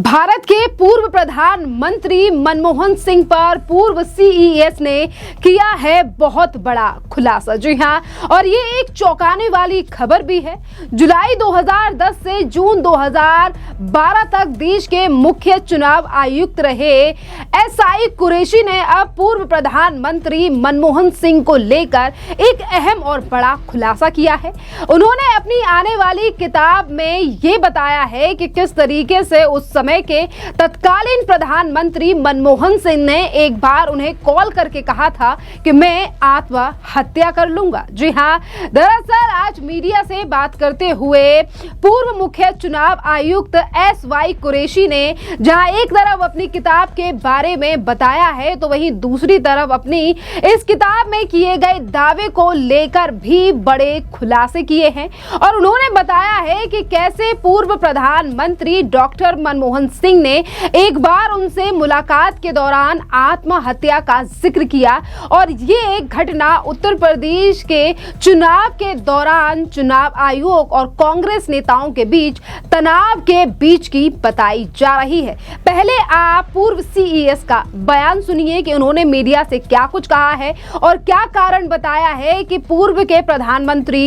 भारत के पूर्व प्रधानमंत्री मनमोहन सिंह पर पूर्व सीईएस ने किया है बहुत बड़ा खुलासा। जी हां, और ये एक चौंकाने वाली खबर भी है। जुलाई 2010 से जून 2012 तक देश के मुख्य चुनाव आयुक्त रहे एसआई कुरैशी ने अब पूर्व प्रधानमंत्री मनमोहन सिंह को लेकर एक अहम और बड़ा खुलासा किया है। उन्होंने अपनी आने वाली किताब में ये बताया है कि किस तरीके से उस समय के तत्कालीन प्रधानमंत्री मनमोहन सिंह ने एक बार उन्हें कॉल करके कहा था कि मैं आत्महत्या कर लूंगा। जी हां, दरअसल आज मीडिया से बात करते हुए पूर्व मुख्य चुनाव आयुक्त एसवाई कुरैशी ने जहां एक तरफ अपनी किताब के बारे में बताया है, तो वहीं दूसरी तरफ अपनी इस किताब में किए गए दावे को लेकर भी बड़े खुलासे किए हैं। और उन्होंने बताया है कि कैसे पूर्व प्रधानमंत्री डॉक्टर मनमोहन सिंह ने एक बार उनसे मुलाकात के दौरान आत्महत्या का जिक्र किया और ये घटना उत्तर प्रदेश के चुनाव के दौरान चुनाव आयोग और कांग्रेस नेताओं के बीच तनाव के बीच की बताई जा रही है। पहले आप पूर्व सीईएस का बयान सुनिए कि उन्होंने मीडिया से क्या कुछ कहा है और क्या कारण बताया है कि पूर्व के प्रधानमंत्री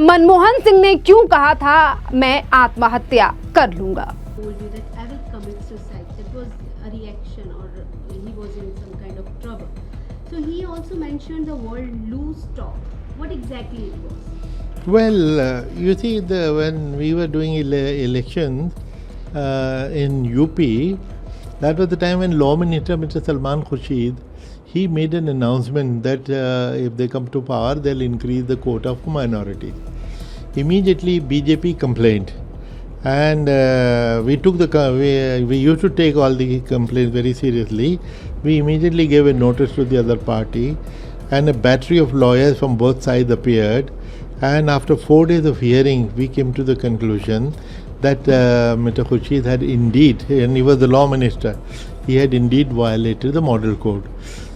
मनमोहन सिंह ने क्यों कहा था मैं आत्महत्या कर लूंगा। Told you that I will commit suicide. That was a reaction, or he was in some kind of trouble. So he also mentioned the word loose talk. What exactly it was? Well, you see, when we were doing elections in UP, that was the time when Law Minister Mr. Salman Khurshid, he made an announcement that if they come to power, they'll increase the quota for minorities. Immediately, BJP complained. And we used to take all the complaints very seriously. We immediately gave a notice to the other party, and a battery of lawyers from both sides appeared. And after 4 days of hearing, we came to the conclusion that Mr. Khurshid had indeed, and he was the law minister, he had indeed violated the model code.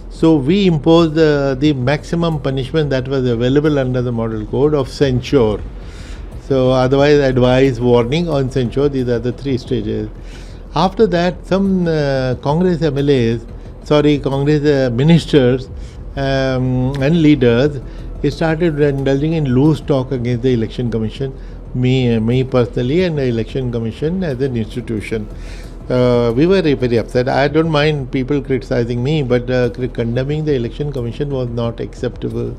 So we imposed the maximum punishment that was available under the model code of censure. So otherwise, advice, warning, or censure, these are the 3 stages. After that, some Congress ministers and leaders started indulging in loose talk against the Election Commission, me personally, and the Election Commission as an institution. We were very upset. I don't mind people criticizing me, but condemning the Election Commission was not acceptable.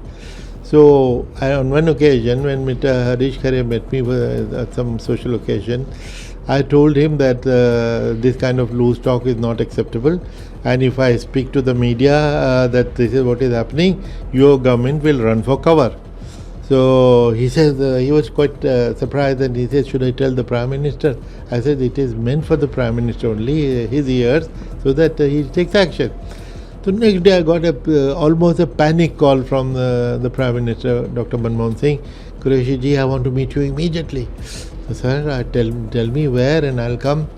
So on one occasion, when Mr. Harish Khare met me at some social occasion, I told him that this kind of loose talk is not acceptable, and if I speak to the media that this is what is happening, your government will run for cover. So he says, he was quite surprised, and he said, should I tell the Prime Minister? I said, it is meant for the Prime Minister only, his ears, so that he takes action. So next day I got almost a panic call from the Prime Minister, Dr. Manmohan Singh. Qureshi ji, I want to meet you immediately. So sir, tell me where and I'll come.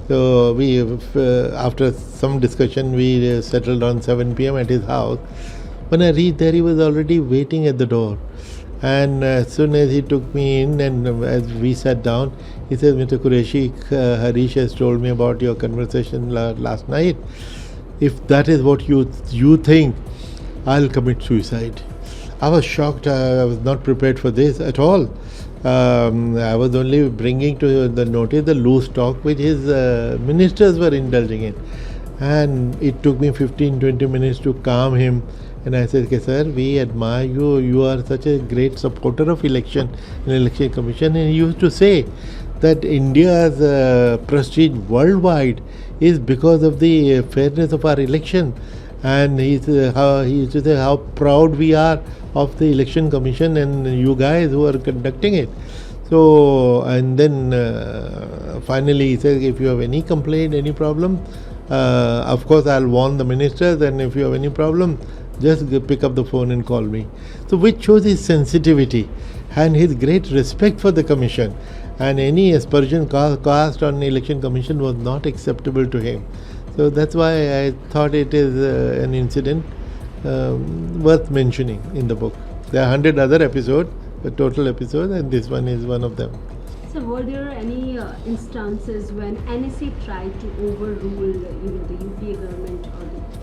So we, after some discussion, we settled on 7 p.m. at his house. When I reached there, he was already waiting at the door. And as soon as he took me in and as we sat down, he said, Mr. Qureshi, Harish has told me about your conversation last night. If that is what you think, I'll commit suicide. I was shocked. I was not prepared for this at all. I was only bringing to the notice the loose talk which his ministers were indulging in. And it took me 15-20 minutes to calm him. And I said, okay, sir, we admire you. You are such a great supporter of election commission. And he used to say that India's prestige worldwide is because of the fairness of our election, and he used to say how proud we are of the election commission and you guys who are conducting it. So, and then finally he says, if you have any complaint, any problem, of course I'll warn the ministers, and if you have any problem, just pick up the phone and call me. So which shows his sensitivity and his great respect for the commission. And any aspersion cast on the Election Commission was not acceptable to him. So that's why I thought it is an incident worth mentioning in the book. There are 100 other episodes, the total episodes, and this one is one of them. So were there any instances when NSA tried to overrule, the UPA government or the?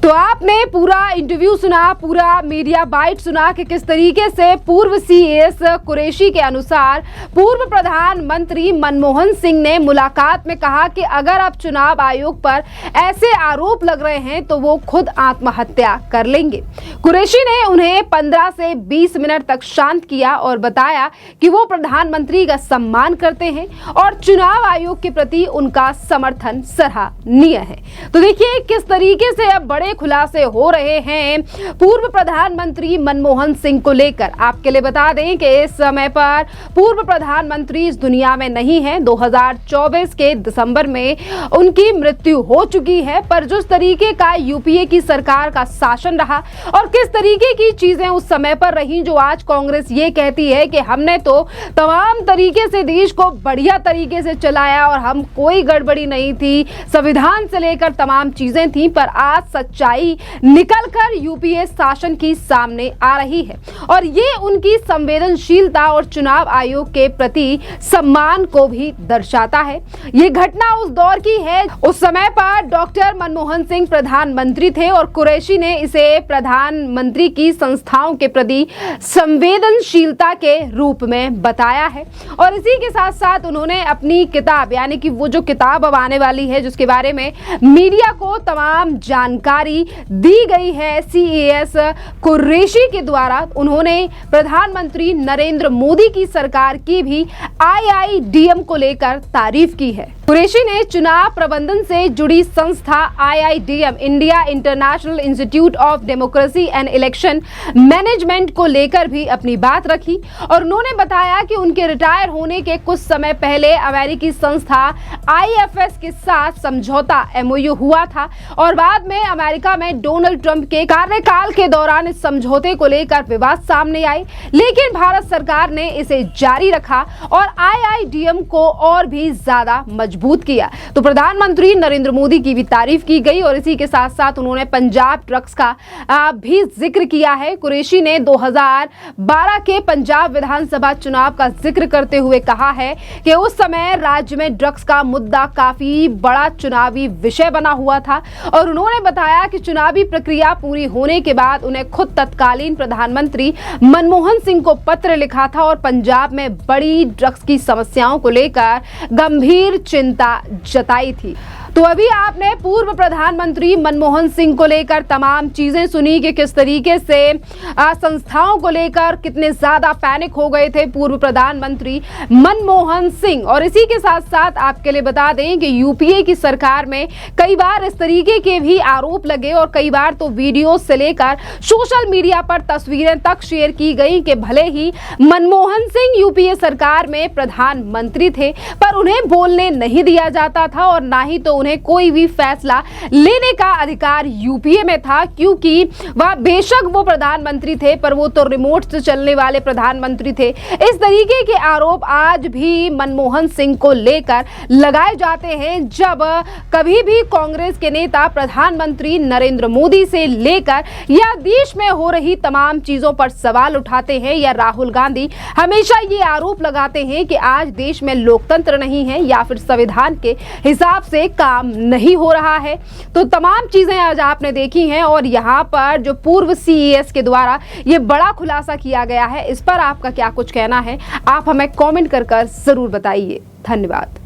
तो आपने पूरा interview सुना, पूरा media bite सुना कि किस तरीके से पूर्व सीएस कुरैशी के अनुसार पूर्व प्रधानमंत्री मनमोहन सिंह ने मुलाकात में कहा कि अगर अब चुनाव आयोग पर ऐसे आरोप लग रहे हैं तो वो खुद आत्महत्या कर लेंगे। कुरैशी ने उन्हें 15 से 20 मिनट तक शांत किया और बताया कि वो प्रधानमंत्री का सम्मान करते हैं और चुनाव आयोग के प्रति उनका समर्थन सराहनीय है। तो देखिए किस तरीके से अब बड़े खुलासे हो रहे हैं पूर्व प्रधानमंत्री मनमोहन सिंह को लेकर। आपके लिए बता दें कि इस समय पर पूर्व प्रधानमंत्री इस दुनिया में नहीं है। 2024 के दिसंबर में उनकी मृत्यु हो चुकी है, पर जिस तरीके का यूपीए की सरकार का शासन रहा और किस तरीके की चीजें उस समय पर रही, जो आज कांग्रेस ये कहती है कि हमने तो तमाम तरीके से देश को बढ़िया तरीके से चलाया और हम कोई गड़बड़ी नहीं थी, संविधान से लेकर तमाम चीजें थी, पर आज सच्चाई निकलकर यूपीए शासन की सामने आ रही है और ये उनकी संवेदनशीलता और चुनाव आयोग के प्रति सम्मान को भी दर्शाता है। ये घटना उस दौर की है, उस समय पर डॉक्टर मनमोहन सिंह प्रधानमंत्री थे और कुरैशी ने इसे प्रधानमंत्री की संस्थाओं के प्रति संवेदनशीलता के रूप में बताया है। और इसी के साथ साथ उन्होंने अपनी किताब, यानी कि वो जो किताब अब आने वाली है जिसके बारे में मीडिया को तमाम जानकारी दी गई है सीएस कुरैशी के द्वारा, उन्होंने प्रधानमंत्री नरेंद्र मोदी की सरकार की भी आईआईडीएम को लेकर तारीफ की है। कुरैशी ने चुनाव प्रबंधन से जुड़ी संस्था IIDM, India International Institute of Democracy and Election Management को लेकर भी अपनी बात रखी और उन्होंने बताया कि उनके रिटायर होने के कुछ समय पहले अमेरिकी संस्था आईएफएस के साथ समझौता एमओयू हुआ था और बाद में अमेरिका में डोनाल्ड ट्रंप के कार्यकाल के दौरान इस समझौते को लेकर विवाद सामने आए, लेकिन भारत सरकार ने इसे जारी रखा और आईआईडीएम को और भी ज्यादा मजबूत किया। तो प्रधानमंत्री नरेंद्र मोदी की भी तारीफ की गई और इसी के साथ साथ उन्होंने पंजाब ड्रग्स का भी जिक्र किया है। कुरैशी ने 2012 के पंजाब विधानसभा चुनाव का जिक्र करते हुए कहा है कि उस समय राज्य में ड्रग्स का मुद्दा काफी बड़ा चुनावी विषय बना हुआ था और उन्होंने बताया कि चुनावी प्रक्रिया पूरी होने के बाद उन्हें खुद तत्कालीन प्रधानमंत्री मनमोहन सिंह को पत्र लिखा था और पंजाब में बड़ी ड्रग्स की समस्याओं को लेकर गंभीर चिंता जताई थी। तो अभी आपने पूर्व प्रधानमंत्री मनमोहन सिंह को लेकर तमाम चीजें सुनी कि किस तरीके से संस्थाओं को लेकर कितने ज्यादा पैनिक हो गए थे पूर्व प्रधानमंत्री मनमोहन सिंह। और इसी के साथ साथ आपके लिए बता दें कि यूपीए की सरकार में कई बार इस तरीके के भी आरोप लगे और कई बार तो वीडियो से लेकर सोशल मीडिया पर तस्वीरें तक शेयर की गई कि भले ही मनमोहन सिंह यूपीए सरकार में प्रधानमंत्री थे, पर उन्हें बोलने नहीं दिया जाता था और ना ही तो उन्हें कोई भी फैसला लेने का अधिकार यूपीए में था, क्योंकि वह बेशक वो प्रधानमंत्री थे पर वो तो रिमोट से चलने वाले प्रधानमंत्री थे। इस तरीके के आरोप आज भी मनमोहन सिंह को लेकर लगाए जाते हैं। जब कभी भी कांग्रेस के नेता प्रधानमंत्री नरेंद्र मोदी से लेकर या देश में हो रही तमाम चीजों पर सवाल उठाते हैं या राहुल गांधी हमेशा ये आरोप लगाते हैं कि आज देश में लोकतंत्र नहीं है या फिर संविधान के हिसाब से काम नहीं हो रहा है। तो तमाम चीजें आज आपने देखी हैं और यहाँ पर जो पूर्व सीएस के द्वारा ये बड़ा खुलासा किया गया है, इस पर आपका क्या कुछ कहना है, आप हमें कमेंट कर जरूर बताइए। धन्यवाद।